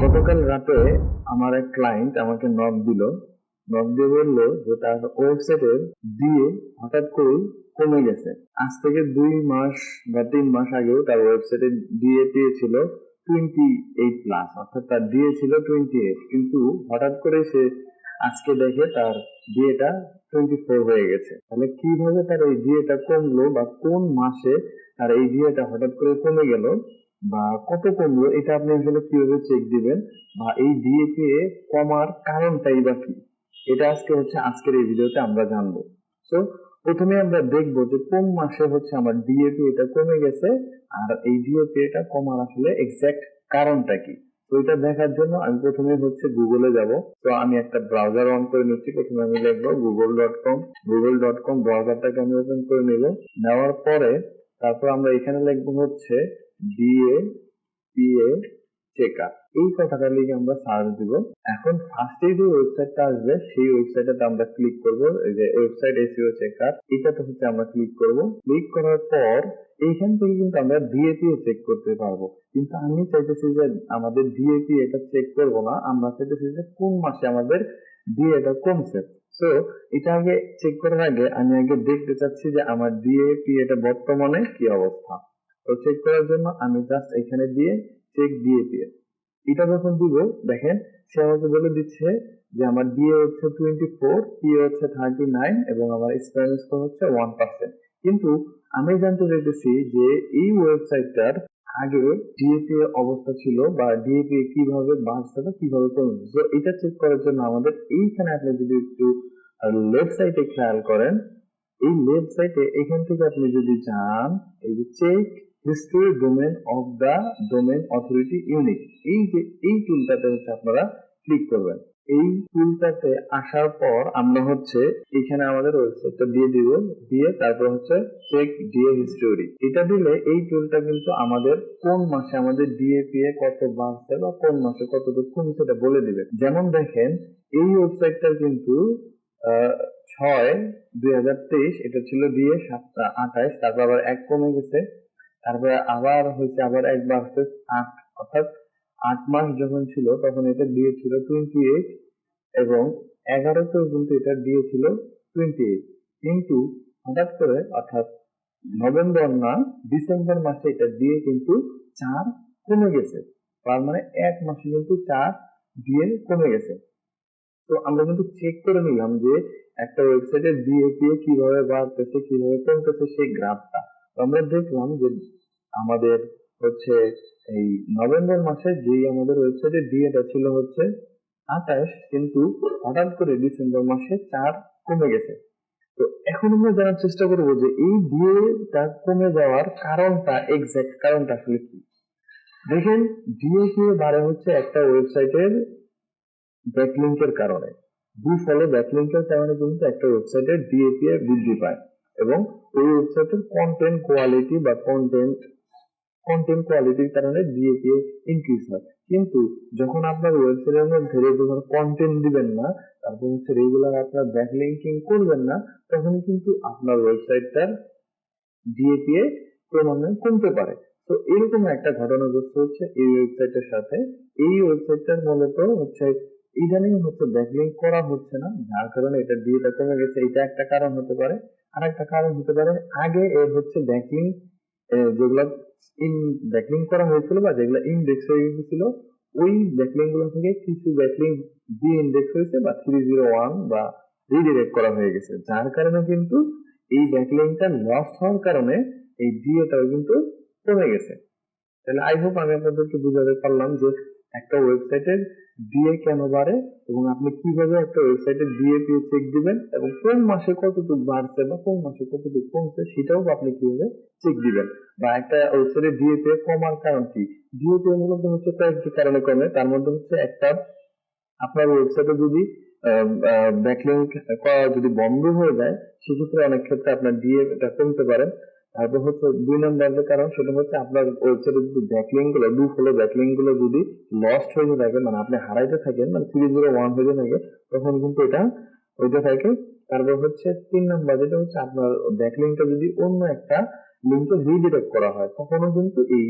গতকাল রাতে আমার এক ক্লায়েন্ট আমাকে নক দিয়ে বললো যে তার ওয়েবসাইটের ডিএ হঠাৎ করেই কমে গেছে। আজ থেকে 2 মাস বা 3 মাস আগেও তার ওয়েবসাইটের ডিএ ছিল 28+, অর্থাৎ তার ডিএ ছিল 28, কিন্তু হঠাৎ করে সে আজকে দেখে তার ডিএটা 24 হয়ে গেছে। তাহলে কিভাবে তার এই ডিএটা কমলো বা কোন মাসে তার এই ডিএটা হঠাৎ করে কমে গেল বা কত কমলো, এটা আপনি আসলে কিভাবে চেক দিবেন বা এই ডিএ কমার কারণটাই বা কি, এটা আজকের এই ভিডিওতে আমরা জানবো। তো প্রথমে আমরা দেখবো যে কোন মাসে আমার ডিএপি এটা কমে গেছে আর এই ডিএপি এটা কমার আসলে এক্সাক্ট কারণটা কি। তো এটা দেখার জন্য আমি প্রথমে গুগলে যাব। তো আমি একটা ব্রাউজার অন করে নিচ্ছি। প্রথমে আমি লিখবো google.com ব্রাউজারটাকে আমি ওপেন করে নিব। নেওয়ার পরে তারপর আমরা এখানে লিখবো ডিএপিএ চেকার, এই কথাটা লিখে আমরা সার্চ দিব। এখন ফার্স্টে যে ওয়েবসাইটটা আসবে সেই ওয়েবসাইটে আমরা ক্লিক করব। এই যে ওয়েবসাইট এসইও চেকার, এটাতে আমরা ক্লিক করব। ক্লিক করার পর এইখান থেকে কিন্তু আমরা ডিএপি চেক করতে পারবো, কিন্তু আমি চাইতেছি যে আমাদের ডিএপি এটা চেক করব না, আমরা চাইতেছি যে কোন মাসে আমাদের ডিএটা কমছে। সো এটা আগে চেক করার আগে আমি আগে দেখতে চাচ্ছি যে আমার ডিএপি এটা বর্তমানে কি অবস্থা। তো চেক করার জন্য আমি জাস্ট এখানে দিয়ে চেক ডিএপি, এটা যখন দিব দেখেন সে আমাকে বলে দিচ্ছে যে আমার ডিএ 24, পি 39 এবং আমার স্প্যাম স্কোর 1%। কিন্তু আমি জানতে চাইতেছি যে এই ওয়েবসাইটটার আগে ডিএপি অবস্থা ছিল বা ডিএপি কিভাবে বাড়ছে বা কিভাবে কমছে। তো এটা চেক করার জন্য আমাদের এইখানে আপনি যদি একটু লেফট সাইডে খেয়াল করেন, এই লেফট সাইডে এখান থেকে আপনি যদি যান, এই যে check history domain of the domain authority unit, এই যে এই টুলটাতে আপনারা ক্লিক করবেন। এই টুলটাতে আসার পর আমরা এখানে আমাদের ওয়েবসাইটটা দিয়ে দিব, দিয়ে তারপর চেক ডিএ হিস্টোরি, এটা দিলে এই টুলটা কিন্তু আমাদের কোন মাসে আমাদের ডিএপি কত বাড়ছে বা কোন মাসে কতটুকু কমছে সেটা বলে দিবে। যেমন দেখেন এই ওয়েবসাইটটার কিন্তু 6/2023 এটা ছিল দিয়ে 28, তারপর আবার 1 কমে গেছে, তারপরে আবার আবার 1 বাড়ছে 8, অর্থাৎ 8 মাস যখন ছিল তখন এটা দিয়ে ছিল 28 এবং 11তেও কিন্তু এটা দিয়ে ছিল 28, কিন্তু হঠাৎ করে অর্থাৎ নভেম্বর না ডিসেম্বর মাসে এটা দিয়ে কিন্তু 4 কমে গেছে। তার মানে 1 মাসে কিন্তু 4 দিয়ে কমে গেছে। তো আমরা কিন্তু চেক করে নিলাম যে একটা ওয়েবসাইটের ডিএপি কিভাবে বাড়তেছে কিভাবে কমতেছে সেই গ্রাফটা। তো আমরা দেখলাম যে আমাদের এই নভেম্বর মাসে যেই আমাদের ওয়েবসাইটের ডিএটা ছিল 28, কিন্তু হঠাৎ করে ডিসেম্বর মাসে 4 কমে গেছে। তো এখন আমরা জানার চেষ্টা করবো যে এই ডিএটা কমে যাওয়ার কারণটা, এক্সাক্ট কারণটা আসলে কি। দেখেন ডিএপি বাড়ে একটা ওয়েবসাইটের ব্যাকলিংকের কারণে, ফলো ব্যাকলিংকের কারণে কিন্তু একটা ওয়েবসাইটের ডিএপি বৃদ্ধি পায় এবং ওই ওয়েবসাইটের কন্টেন্ট কোয়ালিটি বা কন্টেন্ট কোয়ালিটির কারণে ডিএপি ইনক্রিজ হয়। কিন্তু যখন আপনার ওয়েবসাইটের মধ্যে রেগুলার কন্টেন্ট দিবেন না, তারপর রেগুলার আপনার ব্যাকলিংকিং করবেন না, তখন কিন্তু আপনার ওয়েবসাইটটার ডিএপি ক্রমান্বয়ে কমতে পারে। তো এরকম একটা ঘটনা ঘটছে এই ওয়েবসাইটের সাথে। এই ওয়েবসাইটটার মূলত ইদানিং ব্যাকলিংক করা হচ্ছে না, যার কারণে এটা ডিএটা কমে গেছে, এটা একটা কারণ হতে পারে। আর একটা কারণ হতে পারে আগে এর ব্যাকলিংক যেগুলো ব্যাকলিংক করা হয়েছিল বা যেগুলো ইন্ডেক্স হয়ে গেছিল, ওই ব্যাকলিংক গুলো থেকে কিছু ব্যাকলিংক ডি ইন্ডেক্স হয়েছে বা 301 বা রিডিরেক্ট করা হয়ে গেছে, যার কারণে কিন্তু এই ব্যাকলিংকটা লস্ট হওয়ার কারণে এই ডিএটাও কিন্তু কমে গেছে। তাহলে আই হোপ আমি আপনাদেরকে বুঝাতে পারলাম যে একটা ওয়েবসাইটের ডিএ কেন বাড়ে এবং আপনি কিভাবে একটা ওয়েবসাইটের ডিএপি চেক দিবেন এবং কোন মাসে কতটুকু বাড়ছে বা কোন মাসে কতটুকু কমছে সেটাও আপনি কিভাবে চেক দিবেন। বা একটা ওয়েবসাইটের ডিএপি কমার কারণ কি, ডিএপি মূলত কয়েকটি কারণে কমে। তার মধ্যে একটা, আপনার ওয়েবসাইটে যদি ব্যাকলিংক করা যদি বন্ধ হয়ে যায়, সেক্ষেত্রে অনেক ক্ষেত্রে আপনার ডিএটা কমতে পারে। তারপর 2 নম্বর যে কারণ, সেটা আপনার ওয়েবসাইটে যদি ব্যাকলিংক গুলো ফলো ব্যাকলিংক গুলো যদি লস্ট হয়ে থাকে, মানে আপনি হারাইতে থাকেন, মানে 301 হয়ে থাকে, তখন কিন্তু এটা হইতে থাকে। তারপর 3 নম্বর যেটা আপনার ব্যাকলিংকটা যদি অন্য একটা লিংকে রিডিরেক্ট করা হয়, তখনও কিন্তু এই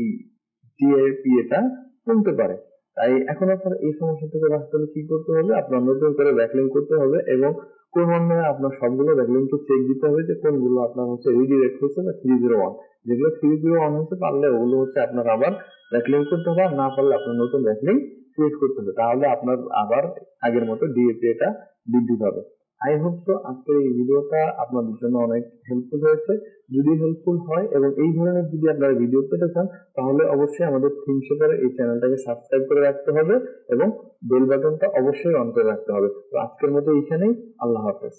ডিএপি এটা কমতে পারে। তাই এখন আপনার এই সমস্যা থেকে বাঁচতে হলে কি করতে হবে, আপনার নতুন করে ব্যাকলিঙ্ক করতে হবে এবং ক্রমান্বয়ে আপনার সবগুলো ব্যাকলিঙ্ককে চেক দিতে হবে যে কোনগুলো আপনার হচ্ছে রিডিরেক্ট হয়েছে বা 301। যেগুলো 301 হয়েছে পারলে ওগুলো হচ্ছে আপনার আবার ব্যাকলিঙ্ক করতে হবে, আর না পারলে আপনার নতুন ব্যাকলিঙ্ক ক্রিয়েট করতে হবে, তাহলে আপনার আবার আগের মতো ডিএপি এটা বৃদ্ধি পাবে। আই হোপ সো আজকের এই ভিডিওটা আপনাদের জন্য অনেক হেল্পফুল হয়েছে। যদি হেল্পফুল হয় এবং এই ধরনের যদি আপনারা ভিডিও পেতে চান তাহলে অবশ্যই আমাদের থিমশেপার এই চ্যানেলটাকে সাবস্ক্রাইব করে রাখতে হবে এবং বেল বাটনটা অবশ্যই অন করে রাখতে হবে। তো আজকের মতো এইখানেই, আল্লাহ হাফেজ।